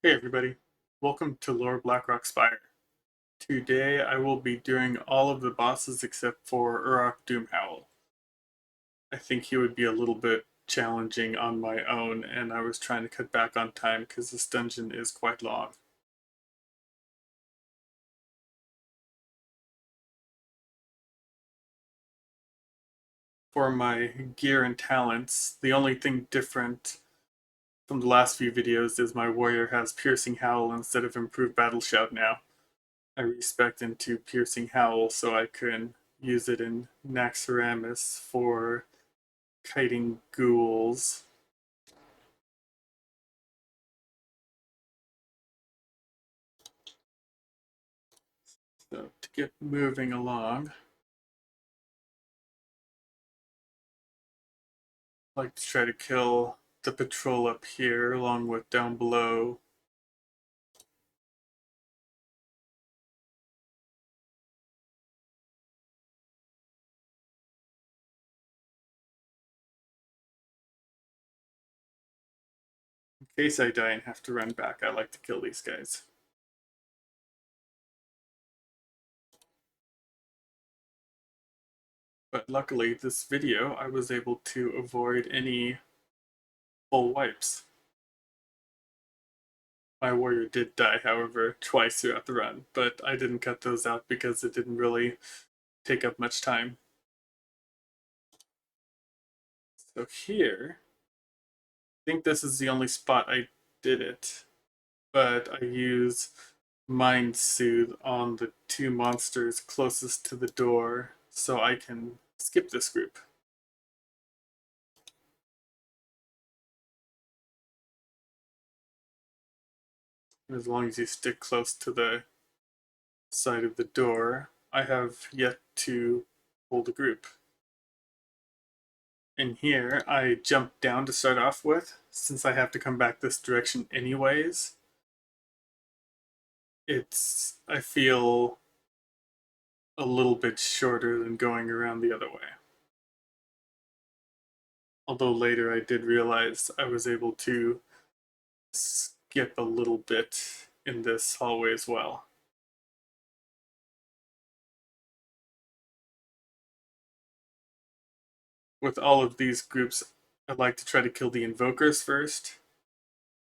Hey everybody, welcome to Lore Blackrock Spire. Today I will be doing all of the bosses except for Urok Doomhowl. I think he would be a little bit challenging on my own, and I was trying to cut back on time because this dungeon is quite long. For my gear and talents, the only thing different from the last few videos is my warrior has Piercing Howl instead of Improved Battle Shout now. I respec into Piercing Howl so I can use it in Naxxramas for kiting ghouls. So to get moving along, I like to try to kill the patrol up here along with down below. In case I die and have to run back, I like to kill these guys. But luckily, this video, I was able to avoid any full wipes. My warrior did die, however, twice throughout the run, but I didn't cut those out because it didn't really take up much time. So here, I think this is the only spot I did it, but I use Mind Soothe on the two monsters closest to the door so I can skip this group. As long as you stick close to the side of the door, I have yet to hold a group. In here, I jump down to start off with, since I have to come back this direction anyways. I feel a little bit shorter than going around the other way. Although later I did realize I was able to skip a little bit in this hallway as well. With all of these groups, I like to try to kill the invokers first,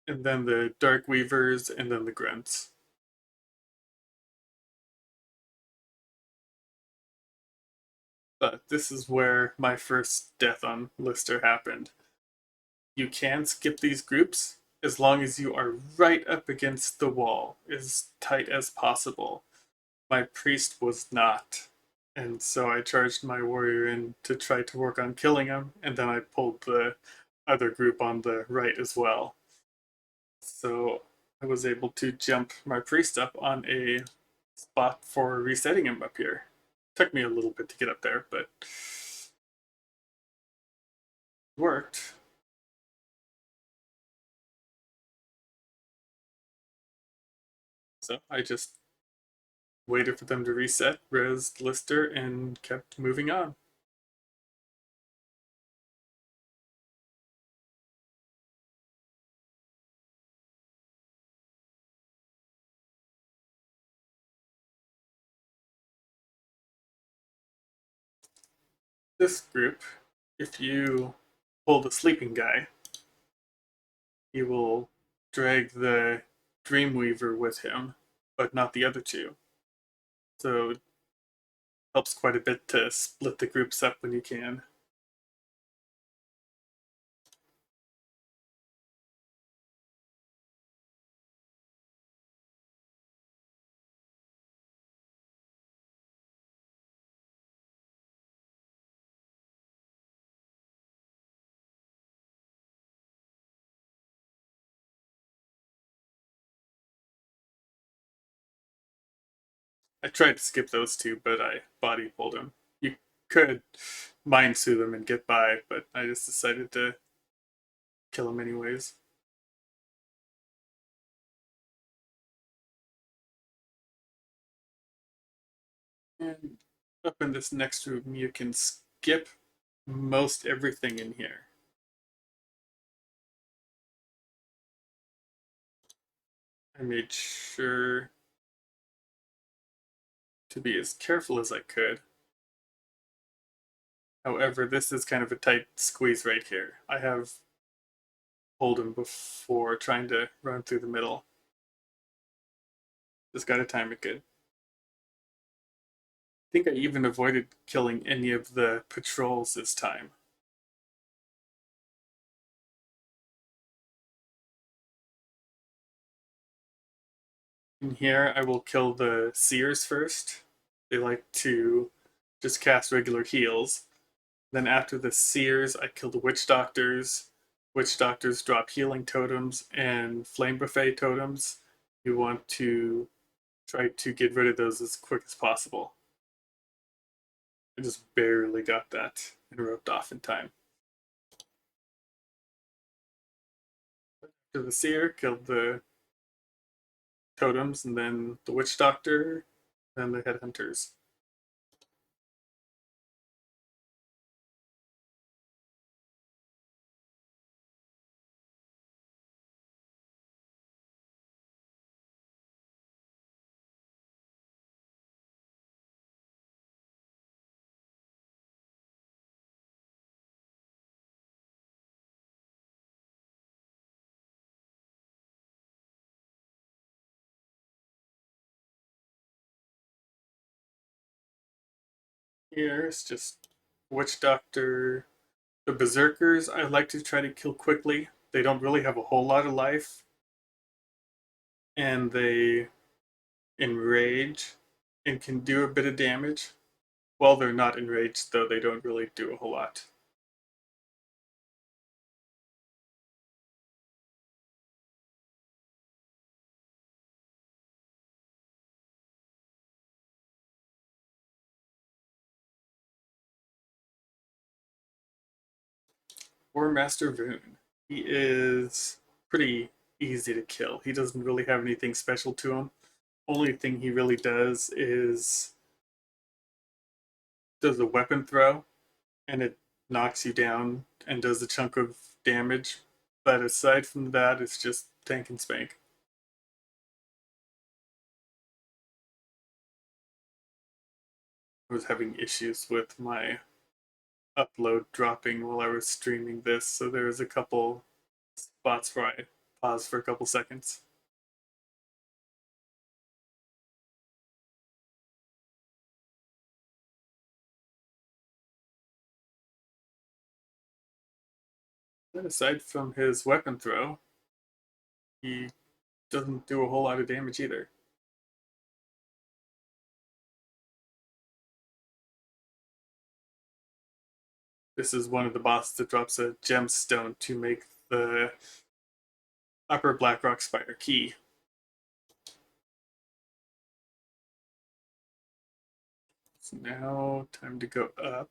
and then the dark weavers, and then the grunts. But this is where my first death on Lister happened. You can skip these groups as long as you are right up against the wall, as tight as possible. My priest was not. And so I charged my warrior in to try to work on killing him, and then I pulled the other group on the right as well. So I was able to jump my priest up on a spot for resetting him up here. Took me a little bit to get up there, but it worked. So I just waited for them to reset, res Lister, and kept moving on. This group, if you pull the sleeping guy, he will drag the Dreamweaver with him, but not the other two. So it helps quite a bit to split the groups up when you can. I tried to skip those two, but I body pulled him. You could mind soothe them and get by, but I just decided to kill him anyways. And up in this next room, you can skip most everything in here. I made sure to be as careful as I could. However, this is kind of a tight squeeze right here. I have pulled him before trying to run through the middle. Just gotta time it good. I think I even avoided killing any of the patrols this time. In here, I will kill the seers first. They like to just cast regular heals. Then after the seers, I kill the witch doctors. Witch doctors drop healing totems and flame buffet totems. You want to try to get rid of those as quick as possible. I just barely got that and roped off in time. After the seer, killed the totems, and then the witch doctor, then the headhunters. Here it's just witch doctor. The berserkers I like to try to kill quickly. They don't really have a whole lot of life, and they enrage and can do a bit of damage. While they're not enraged, though, they don't really do a whole lot. War Master Voon. He is pretty easy to kill. He doesn't really have anything special to him. Only thing he really does is does a weapon throw, and it knocks you down and does a chunk of damage. But aside from that, it's just tank and spank. I was having issues with my upload dropping while I was streaming this, so there was a couple spots where I paused for a couple seconds. But aside from his weapon throw, he doesn't do a whole lot of damage either. This is one of the bosses that drops a gemstone to make the upper Blackrock Spire key. So now, time to go up.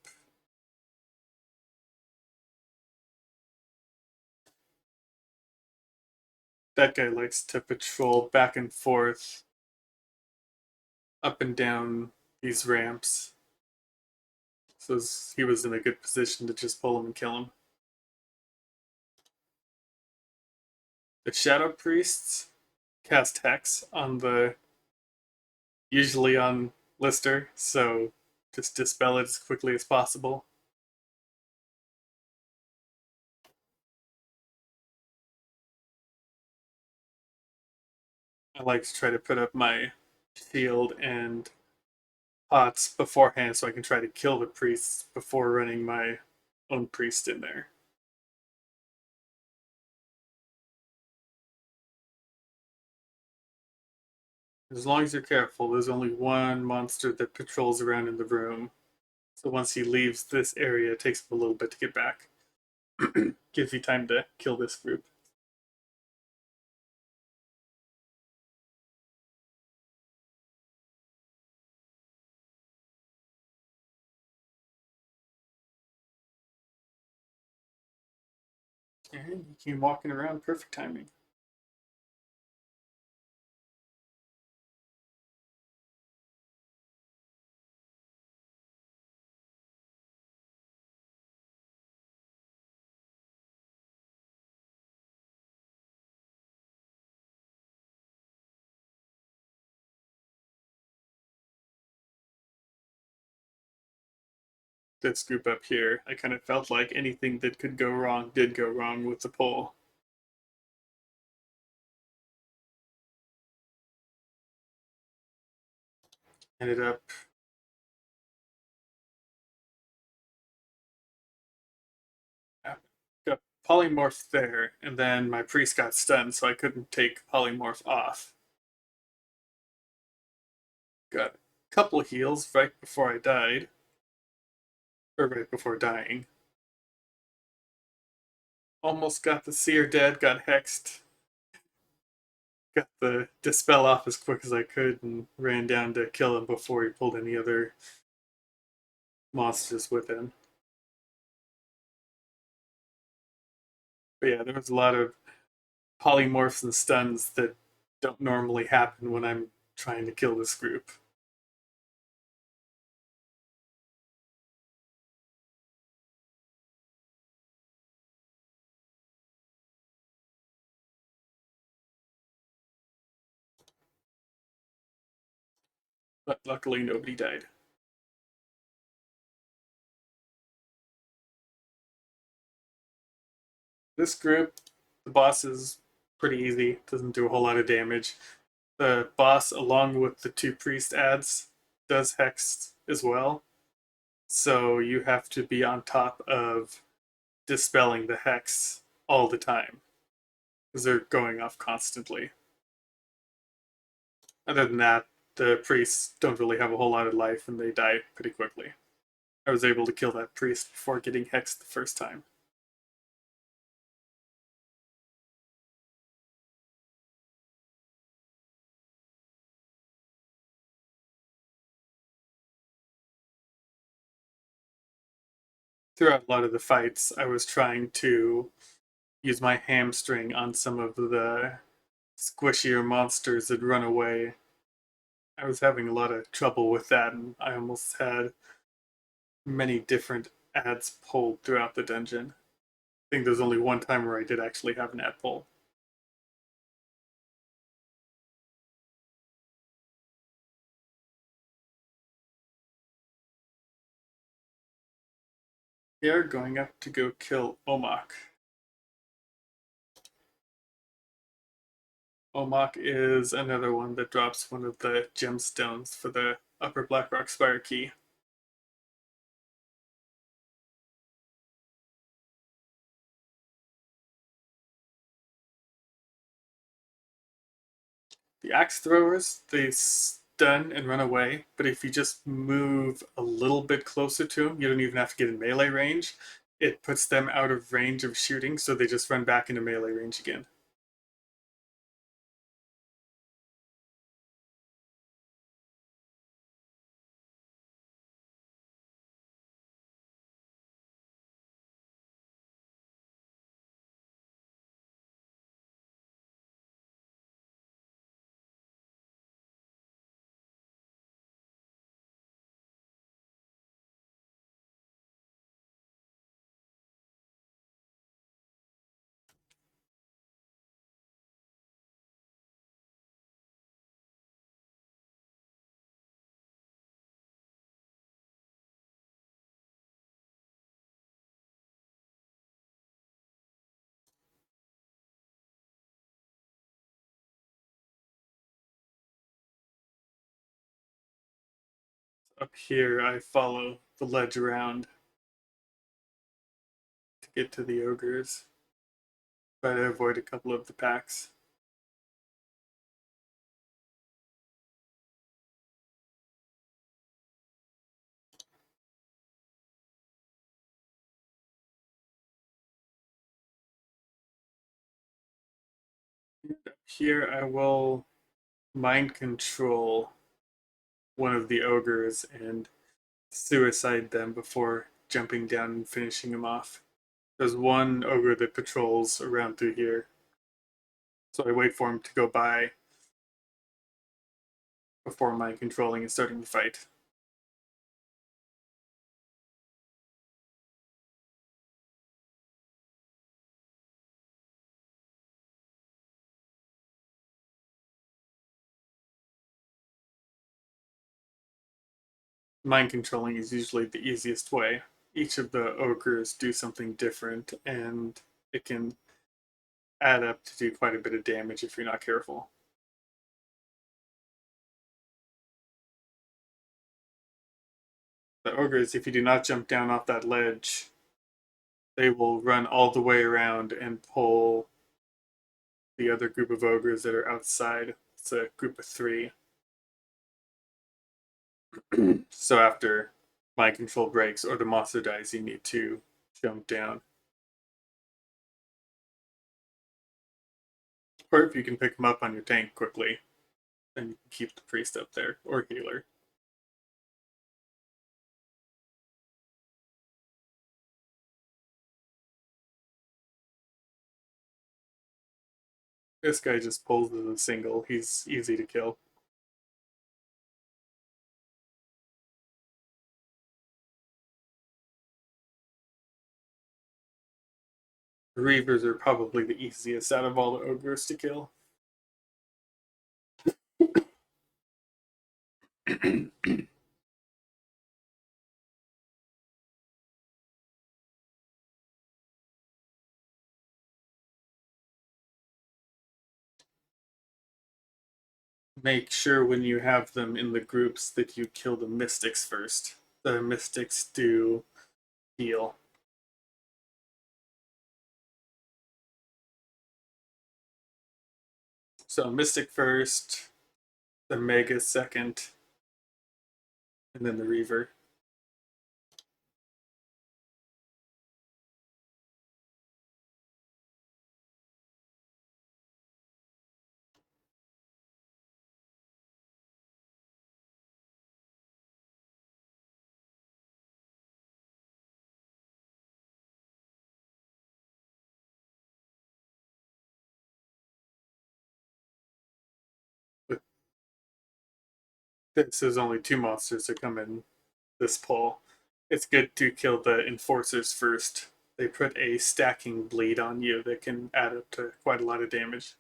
That guy likes to patrol back and forth, up and down these ramps. So he was in a good position to just pull him and kill him. The Shadow Priests cast Hex on usually on Lister, so just dispel it as quickly as possible. I like to try to put up my shield and pots beforehand so I can try to kill the priests before running my own priest in there. As long as you're careful, there's only one monster that patrols around in the room. So once he leaves this area, it takes him a little bit to get back. Gives you time to kill this group. And you keep walking around, perfect timing. this group up here. I kind of felt like anything that could go wrong did go wrong with the poll. Ended up got polymorph there, and then my priest got stunned, so I couldn't take polymorph off. Got a couple heals right before I died, or right before dying. Almost got the seer dead, got hexed. Got the dispel off as quick as I could and ran down to kill him before he pulled any other monsters with him. But yeah, there was a lot of polymorphs and stuns that don't normally happen when I'm trying to kill this group. But luckily nobody died. This group, the boss is pretty easy, doesn't do a whole lot of damage. The boss, along with the two priest ads, does hex as well. So you have to be on top of dispelling the hex all the time because they're going off constantly. Other than that, the priests don't really have a whole lot of life and they die pretty quickly. I was able to kill that priest before getting hexed the first time. Throughout a lot of the fights, I was trying to use my hamstring on some of the squishier monsters that run away. I was having a lot of trouble with that, and I almost had many different ads pulled throughout the dungeon. I think there's only one time where I did actually have an ad pull. We are going up to go kill Omok. Omok is another one that drops one of the gemstones for the upper Blackrock Spire key. The axe throwers, they stun and run away, but if you just move a little bit closer to them, you don't even have to get in melee range. It puts them out of range of shooting, so they just run back into melee range again. Up here, I follow the ledge around to get to the ogres. Try to avoid a couple of the packs. Up here, I will mind control one of the ogres and suicide them before jumping down and finishing them off. There's one ogre that patrols around through here, so I wait for him to go by before mind controlling and starting the fight. Mind controlling is usually the easiest way. each of the ogres do something different, and it can add up to do quite a bit of damage if you're not careful. The ogres, if you do not jump down off that ledge, they will run all the way around and pull the other group of ogres that are outside. It's a group of 3. So after mind control breaks or the monster dies, you need to jump down. Or if you can pick them up on your tank quickly, then you can keep the priest up there, or healer. This guy just pulls as a single. He's easy to kill. The Reavers are probably the easiest out of all the ogres to kill. Make sure when you have them in the groups that you kill the mystics first. The mystics do heal. So mystic first, the mega second, and then the reaver. But this is only 2 monsters that come in this pull. It's good to kill the enforcers first. They put a stacking bleed on you that can add up to quite a lot of damage.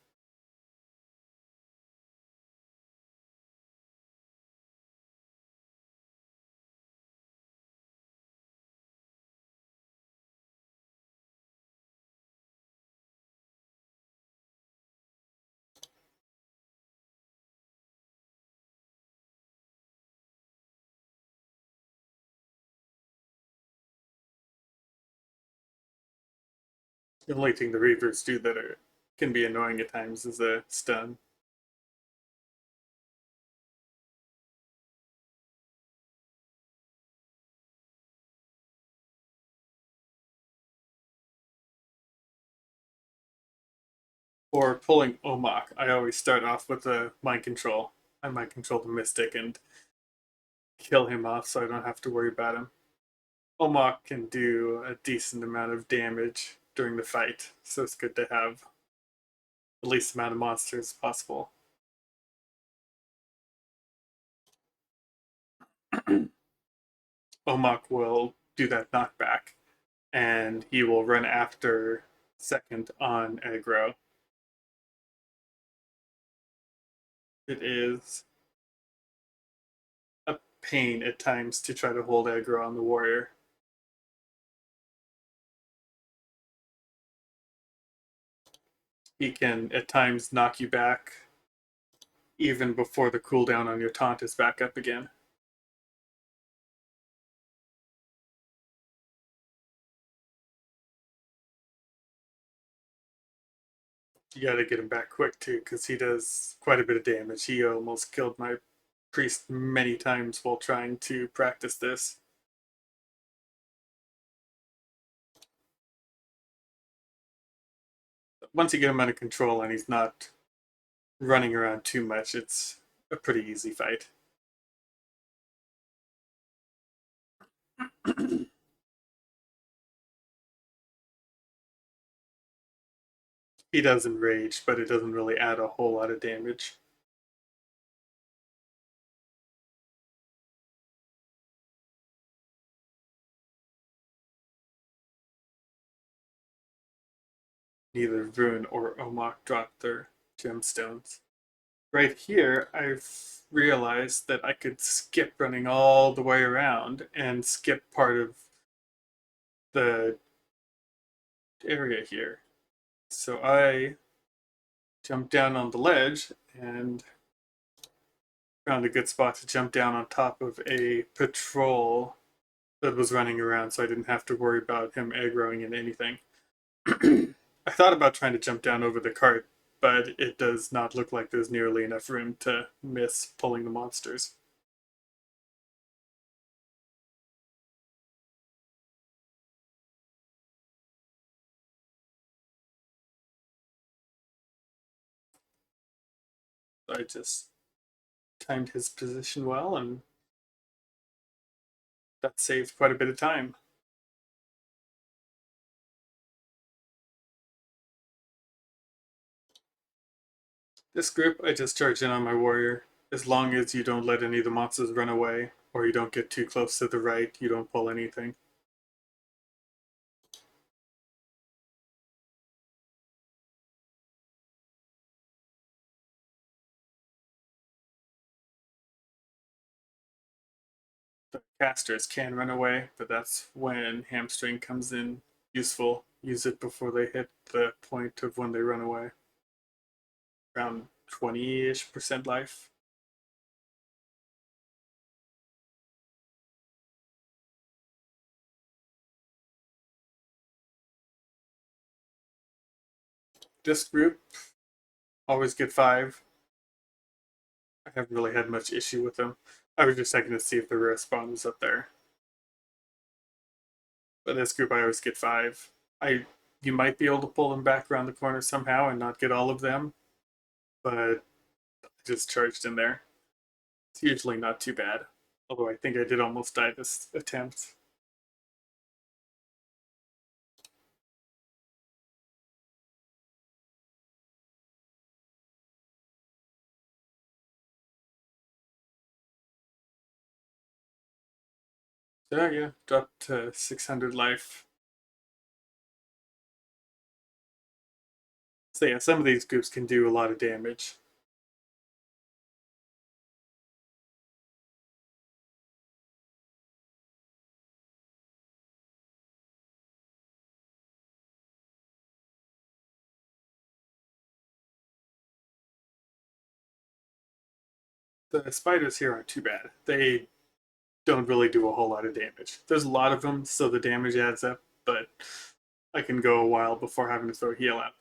The only thing the reavers do that can be annoying at times is a stun. For pulling Omok, I always start off with a mind control. I mind control the mystic and kill him off so I don't have to worry about him. Omok can do a decent amount of damage during the fight, so it's good to have the least amount of monsters possible. Omok will do that knockback, and he will run after second on aggro. It is a pain at times to try to hold aggro on the warrior. He can at times knock you back even before the cooldown on your taunt is back up again. You gotta get him back quick too, because he does quite a bit of damage. He almost killed my priest many times while trying to practice this. Once you get him under control and he's not running around too much, it's a pretty easy fight. He does enrage, but it doesn't really add a whole lot of damage. Neither Rune or Omok dropped their gemstones. Right here, I've realized that I could skip running all the way around and skip part of the area here. So I jumped down on the ledge and found a good spot to jump down on top of a patrol that was running around, so I didn't have to worry about him aggroing into anything. I thought about trying to jump down over the cart, but it does not look like there's nearly enough room to miss pulling the monsters. I just timed his position well, and that saved quite a bit of time. This group, I just charge in on my warrior. As long as you don't let any of the monsters run away, or you don't get too close to the right, you don't pull anything. The casters can run away, but that's when hamstring comes in useful. Use it before they hit the point of when they run away. Around 20-ish% life. This group always get 5. I haven't really had much issue with them. I was just checking to see if the rare spawn was up there. But this group I always get 5. I You might be able to pull them back around the corner somehow and not get all of them, but I just charged in there. It's usually not too bad. Although I think I did almost die this attempt. So yeah, dropped to 600 life. So yeah, some of these groups can do a lot of damage. The spiders here aren't too bad. They don't really do a whole lot of damage. There's a lot of them, so the damage adds up, but I can go a while before having to throw heal out.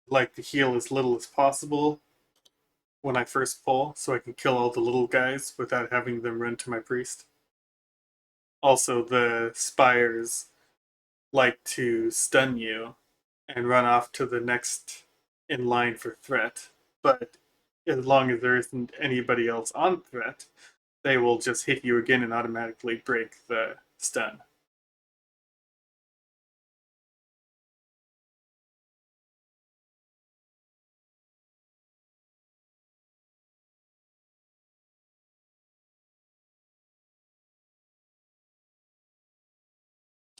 Like to heal as little as possible when I first pull, so I can kill all the little guys without having them run to my priest. Also, the spires like to stun you and run off to the next in line for threat, but as long as there isn't anybody else on threat, they will just hit you again and automatically break the stun.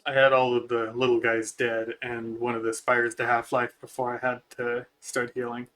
I had all of the little guys dead and one of the spires to half life before I had to start healing.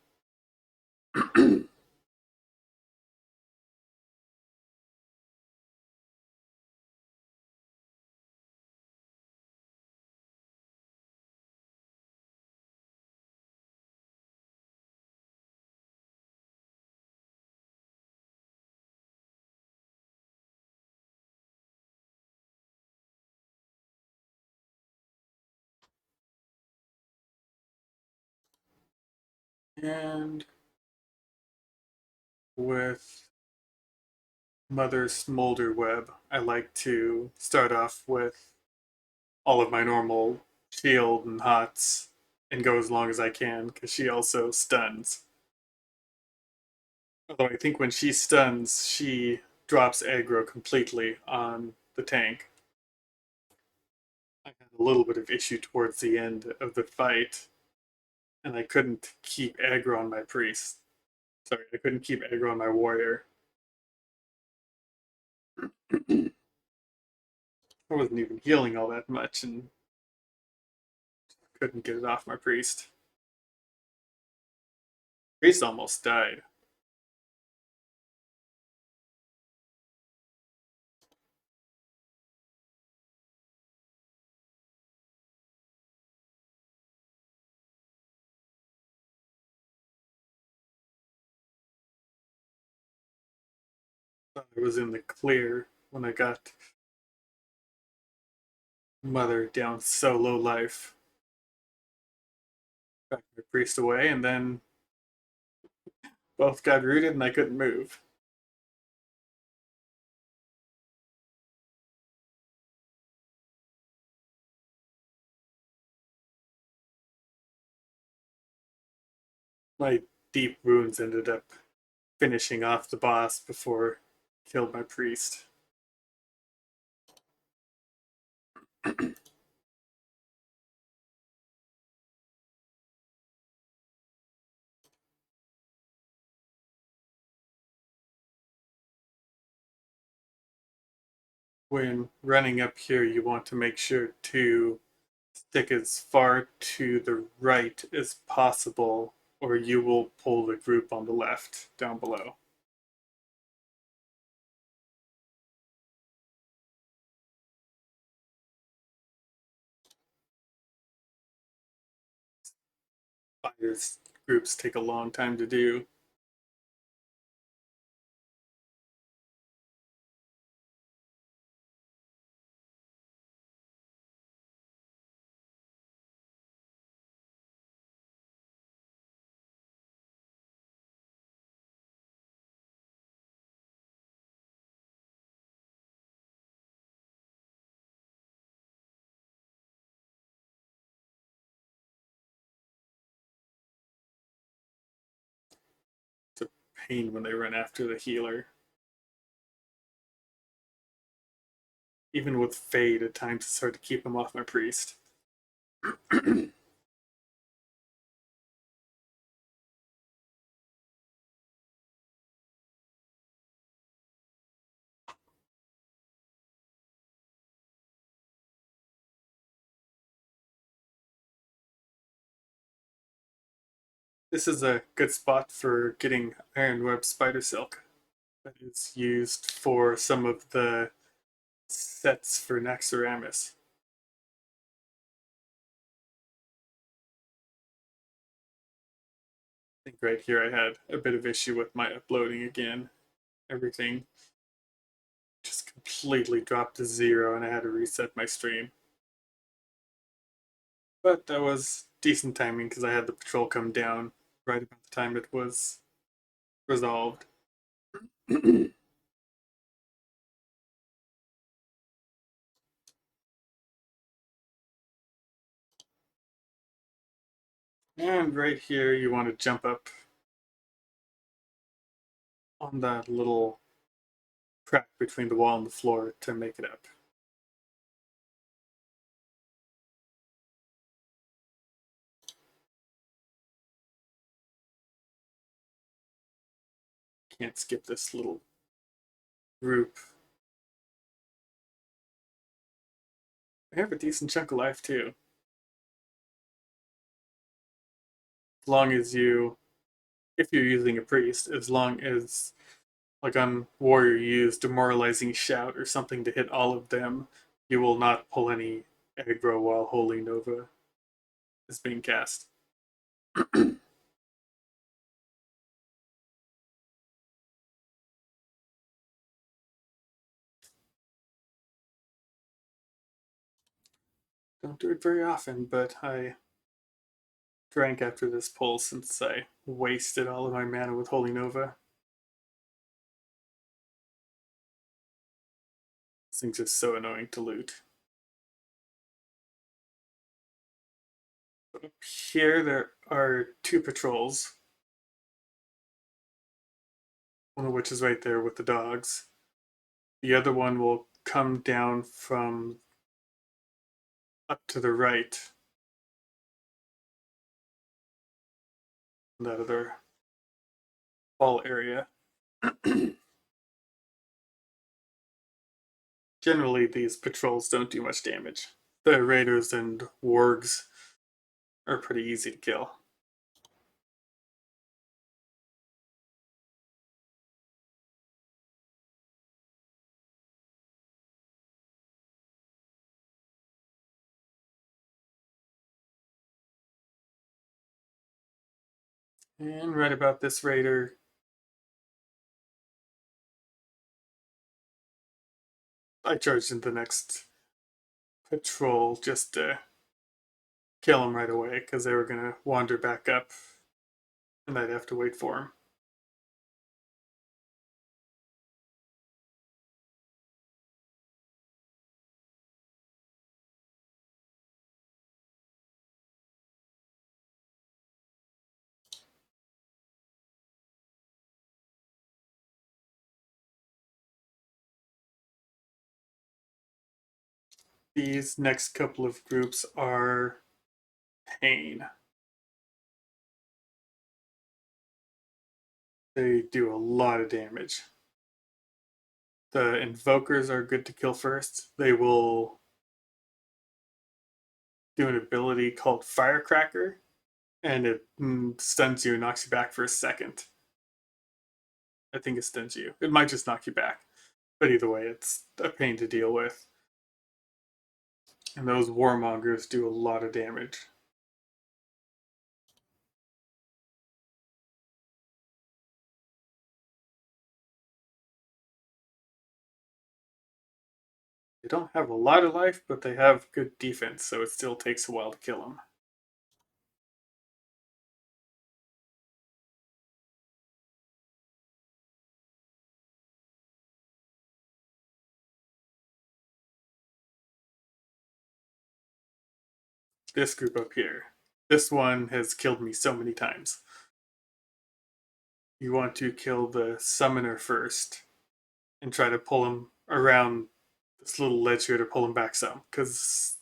And with Mother's Smolder Web, I like to start off with all of my normal shield and hots and go as long as I can because she also stuns. Although I think when she stuns, she drops aggro completely on the tank. I had a little bit of issue towards the end of the fight, and I couldn't keep aggro on my priest. Sorry, I couldn't keep aggro on my warrior. I wasn't even healing all that much and couldn't get it off my priest. Priest almost died. thought I was in the clear when I got Mother down so low life. Back my priest away, and then both got rooted and I couldn't move. My deep wounds ended up finishing off the boss before I killed my priest. When running up here, you want to make sure to stick as far to the right as possible, or you will pull the group on the left down below. Fighters groups take a long time to do. It's a pain when they run after the healer. Even with Fade, at times it's hard to keep him off my priest. This is a good spot for getting Iron Web Spider Silk that is used for some of the sets for Naxxramas. I think right here I had a bit of issue with my uploading again. Everything just completely dropped to zero and I had to reset my stream. But that was decent timing because I had the patrol come down right about the time it was resolved. And right here, you want to jump up on that little crack between the wall and the floor to make it up. Can't skip this little group. I have a decent chunk of life too. As long as you, if you're using a priest, as long as, like on warrior, you use demoralizing shout or something to hit all of them, you will not pull any aggro while Holy Nova is being cast. Don't do it very often, but I drank after this pull since I wasted all of my mana with Holy Nova. This thing's just so annoying to loot. Up here, there are two patrols, one of which is right there with the dogs. The other one will come down from up to the right, that other wall area. Generally, these patrols don't do much damage. The raiders and wargs are pretty easy to kill. And right about this raider, I charged into the next patrol just to kill them right away because they were going to wander back up and I'd have to wait for them. These next couple of groups are pain. They do a lot of damage. The invokers are good to kill first. They will do an ability called Firecracker, and it stuns you and knocks you back for a second. I think it stuns you. It might just knock you back. But either way, it's a pain to deal with. And those warmongers do a lot of damage. They don't have a lot of life, but they have good defense, so it still takes a while to kill them. This group up here. This one has killed me so many times. You want to kill the summoner first and try to pull him around this little ledge here to pull him back some, because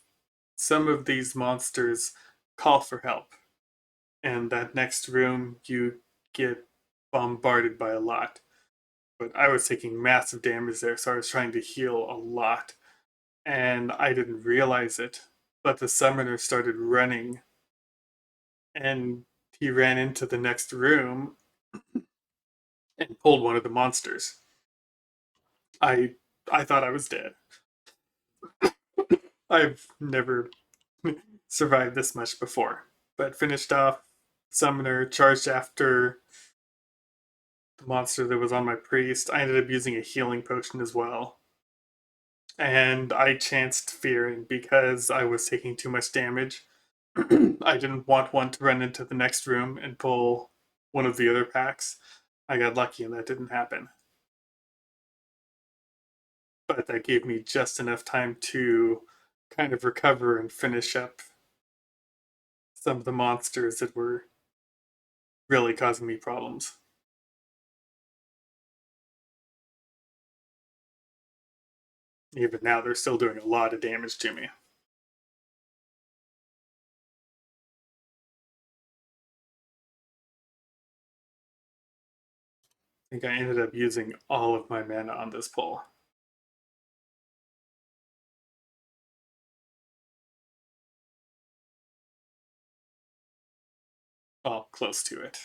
some of these monsters call for help. And that next room, you get bombarded by a lot. But I was taking massive damage there, so I was trying to heal a lot. And I didn't realize it. But the summoner started running, and he ran into the next room and pulled one of the monsters. I I thought I was dead. I've never survived this much before. But finished off summoner, charged after the monster that was on my priest. I ended up using a healing potion as well. And I chanced fearing because I was taking too much damage. I didn't want one to run into the next room and pull one of the other packs. I got lucky and that didn't happen. But that gave me just enough time to kind of recover and finish up some of the monsters that were really causing me problems. Even now, they're still doing a lot of damage to me. I think I ended up using all of my mana on this pull. Well, close to it.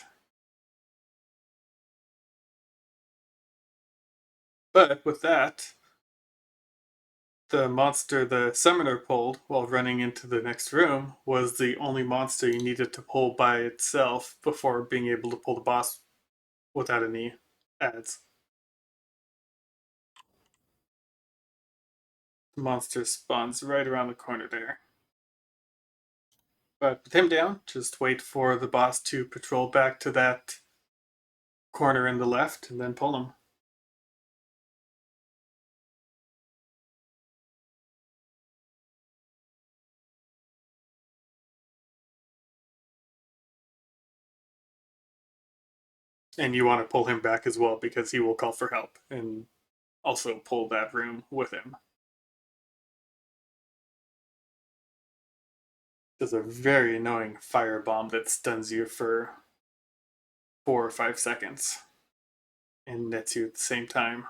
But with that, the monster the summoner pulled while running into the next room was the only monster you needed to pull by itself before being able to pull the boss without any adds. The monster spawns right around the corner there. But with him down, just wait for the boss to patrol back to that corner in the left and then pull him. And you want to pull him back as well because he will call for help and also pull that room with him. Does a very annoying firebomb that stuns you for 4 or 5 seconds and nets you at the same time.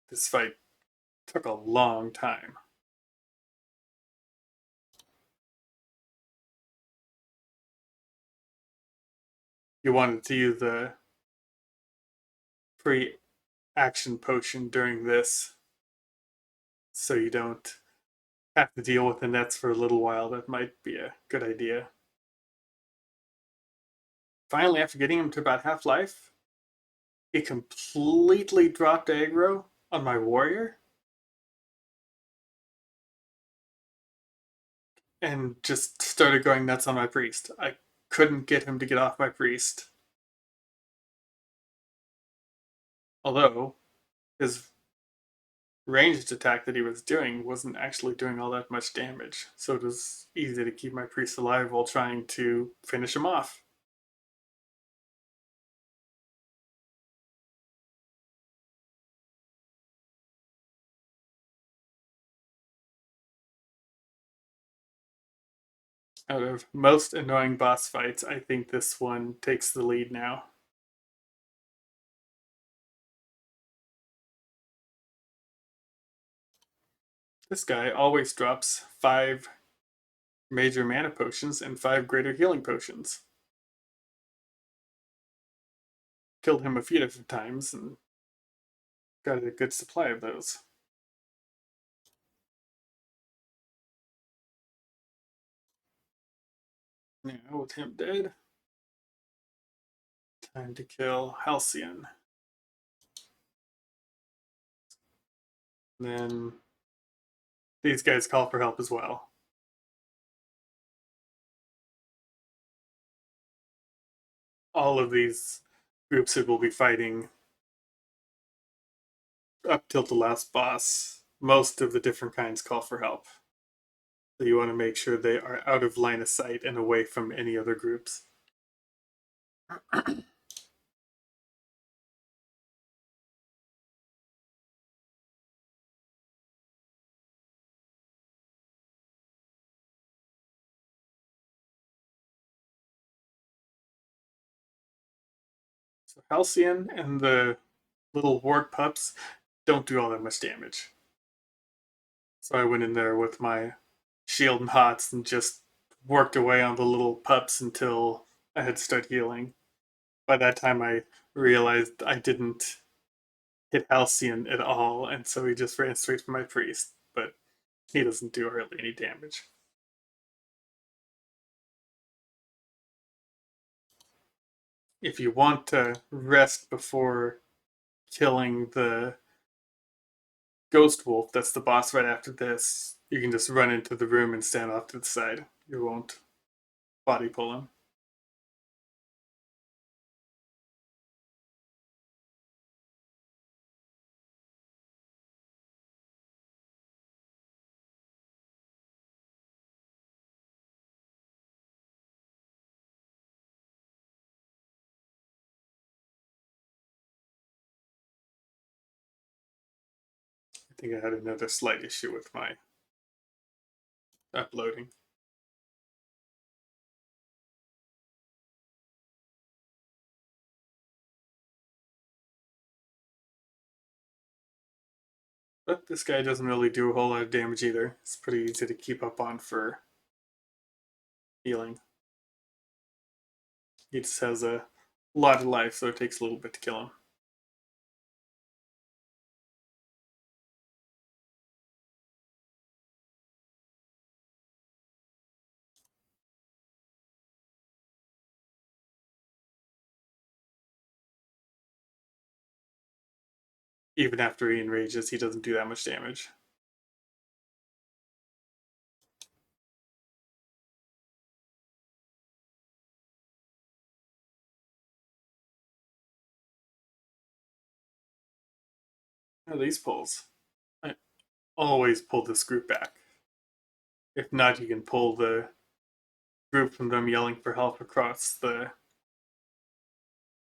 This fight took a long time. You wanted to use the free action potion during this so you don't have to deal with the nets for a little while. That might be a good idea. Finally, after getting him to about half life, He completely dropped aggro on my warrior and just started going nuts on my priest. I couldn't get him to get off my priest. Although his ranged attack that he was doing wasn't actually doing all that much damage, so it was easy to keep my priest alive while trying to finish him off. Out of most annoying boss fights, I think this one takes the lead now. This guy always drops 5 major mana potions and 5 greater healing potions. Killed him a few different times and got a good supply of those. Now, with him dead, time to kill Halcyon. And then these guys call for help as well. All of these groups that will be fighting up till the last boss, most of the different kinds call for help. So you want to make sure they are out of line of sight and away from any other groups. So Halcyon and the little ward pups don't do all that much damage. So I went in there with my shield and hots and just worked away on the little pups until I had to start healing. By that time, I realized I didn't hit Halcyon at all, and so he just ran straight for my priest. But he doesn't do hardly any damage. If you want to rest before killing the Ghost Wolf, that's the boss right after this, you can just run into the room and stand off to the side. You won't body pull him. I think I had another slight issue with my uploading. But this guy doesn't really do a whole lot of damage either. It's pretty easy to keep up on for healing. He just has a lot of life, so it takes a little bit to kill him. Even after he enrages, he doesn't do that much damage. Now these pulls. I always pull this group back. If not, you can pull the group from them yelling for help across the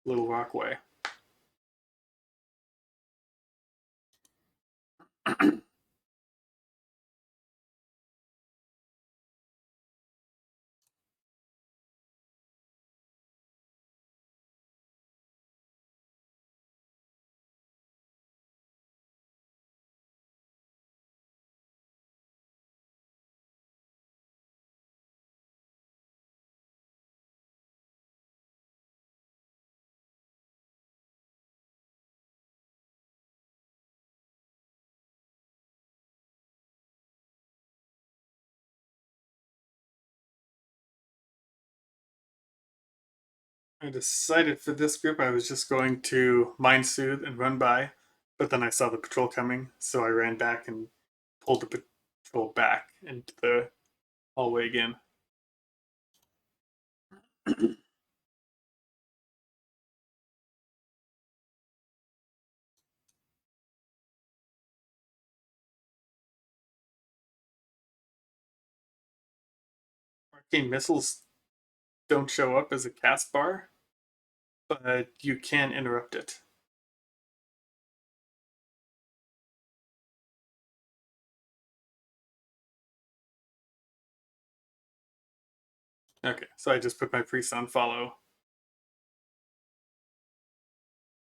little rockway. I decided for this group I was just going to Mind Soothe and run by, but then I saw the patrol coming, so I ran back and pulled the patrol back into the hallway again. Arcane missiles don't show up as a cast bar, but you can interrupt it. Okay, so I just put my priest on follow.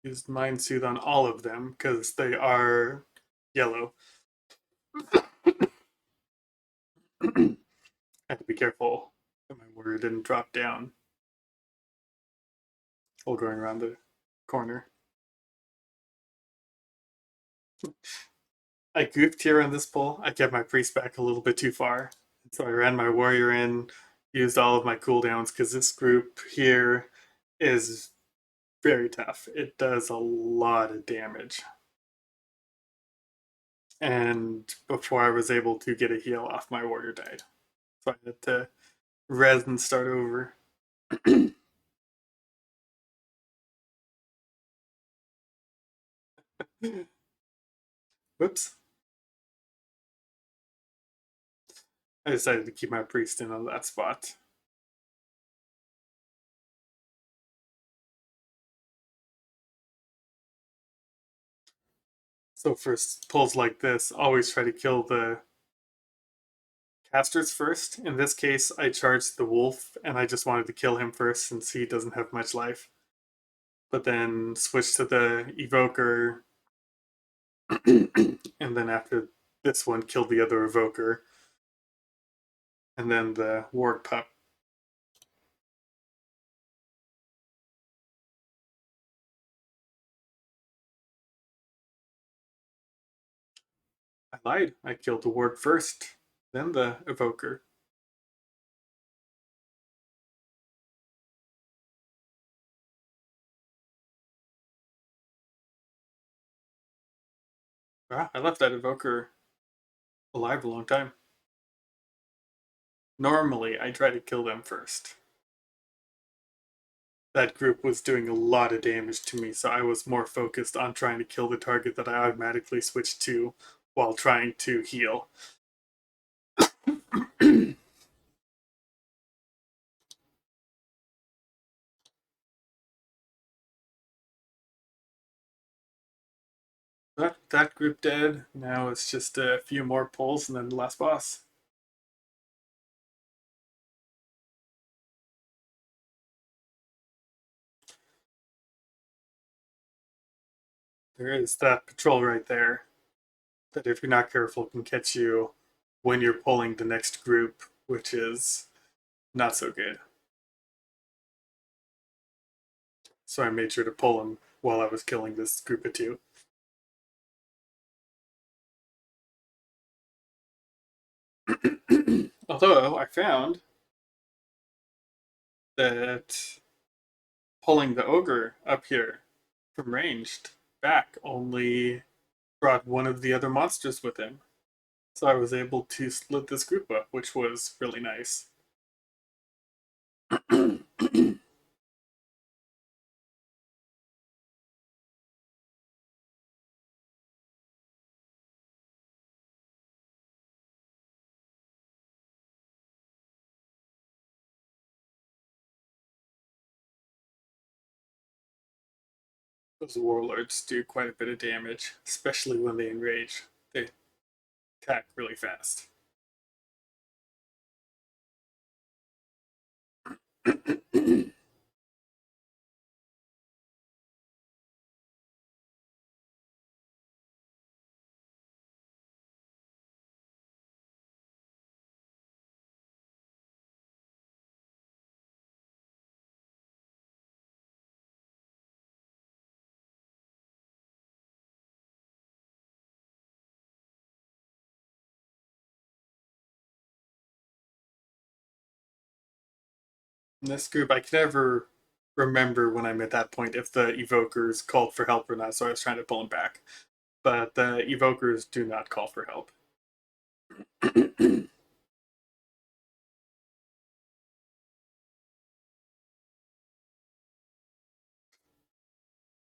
Used Mind Soothe on all of them because they are yellow. I had to be careful that my warrior didn't drop down while going around the corner. I goofed here on this pull. I kept my priest back a little bit too far. So I ran my warrior in, used all of my cooldowns because this group here is very tough. It does a lot of damage. And before I was able to get a heal off, my warrior died. So I had to res and start over. Whoops. I decided to keep my priest in on that spot. So for pulls like this, always try to kill the casters first. In this case, I charged the wolf and I just wanted to kill him first since he doesn't have much life. But then switch to the evoker, and then after this one, kill the other evoker, and then the warg pup. I lied. I killed the warg first, then the evoker. Ah, I left that evoker alive a long time. Normally, I try to kill them first. That group was doing a lot of damage to me, so I was more focused on trying to kill the target that I automatically switched to while trying to heal. That group dead. Now it's just a few more pulls and then the last boss. There is that patrol right there that, if you're not careful, can catch you when you're pulling the next group, which is not so good. So I made sure to pull him while I was killing this group of two. Although I found that pulling the ogre up here from ranged back only brought one of the other monsters with him. So I was able to split this group up, which was really nice. Those warlords do quite a bit of damage, especially when they enrage. They attack really fast. In this group, I can never remember when I'm at that point if the evokers called for help or not, so I was trying to pull them back. But the evokers do not call for help.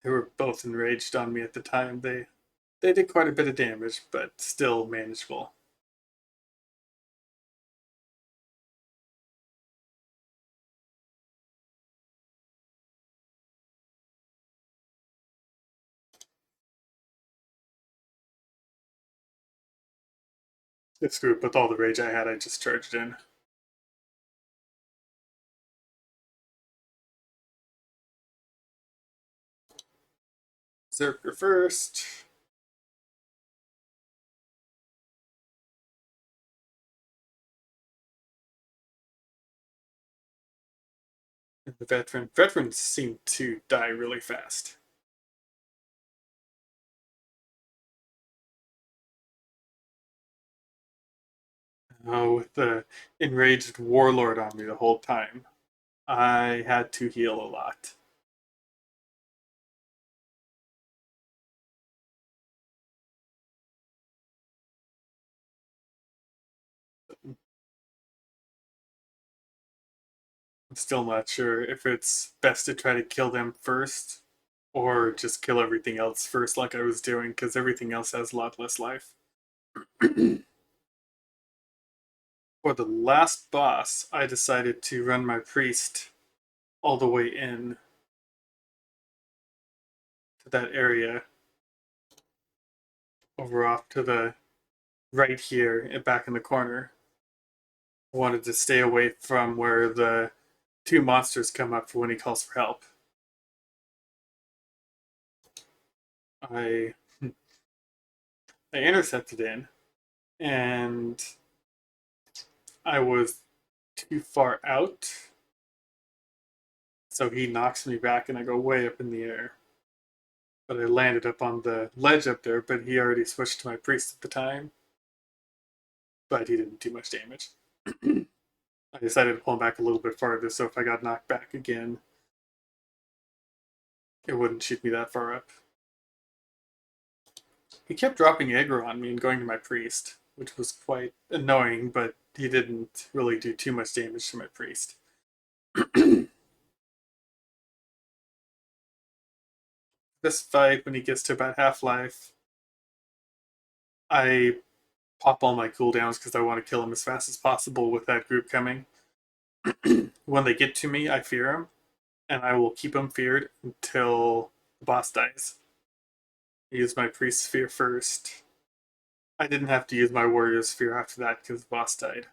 They were both enraged on me at the time. They did quite a bit of damage, but still manageable. This group, with all the rage I had, I just charged in. Zerker first. And the veteran. Veterans seem to die really fast. Oh, with the enraged warlord on me the whole time, I had to heal a lot. I'm still not sure if it's best to try to kill them first or just kill everything else first, like I was doing, because everything else has a lot less life. For the last boss, I decided to run my priest all the way in to that area over off to the right here and back in the corner. I wanted to stay away from where the two monsters come up for when he calls for help. I I intercepted in, and I was too far out, so he knocks me back, and I go way up in the air. But I landed up on the ledge up there, but he already switched to my priest at the time, but he didn't do much damage. I decided to pull him back a little bit farther, so if I got knocked back again, it wouldn't shoot me that far up. He kept dropping aggro on me and going to my priest, which was quite annoying, but he didn't really do too much damage to my priest. This fight, when he gets to about half-life, I pop all my cooldowns because I want to kill him as fast as possible with that group coming. When they get to me, I fear him, and I will keep him feared until the boss dies. I use my priest sphere first. I didn't have to use my warrior sphere after that because the boss died.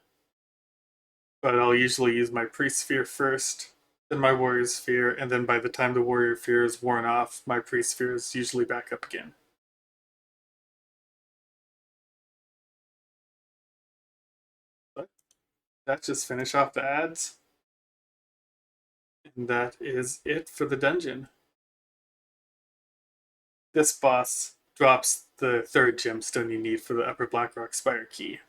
But I'll usually use my priest sphere first, then my warrior sphere, and then by the time the warrior sphere is worn off, my priest sphere is usually back up again. But that just finish off the ads. And that is it for the dungeon. This boss drops the third gemstone you need for the upper Blackrock Spire key.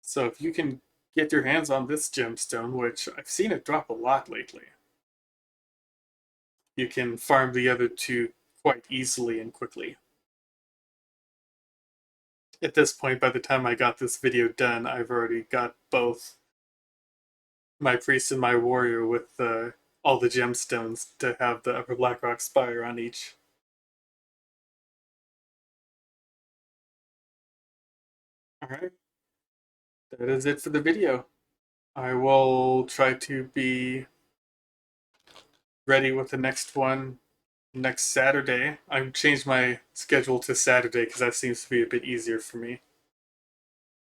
So if you can get your hands on this gemstone, which I've seen it drop a lot lately, you can farm the other two quite easily and quickly. At this point, by the time I got this video done, I've already got both my priest and my warrior with all the gemstones to have the upper Blackrock Spire on each. Alright, that is it for the video. I will try to be ready with the next one next Saturday. I've changed my schedule to Saturday because that seems to be a bit easier for me.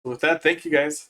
With that, thank you guys.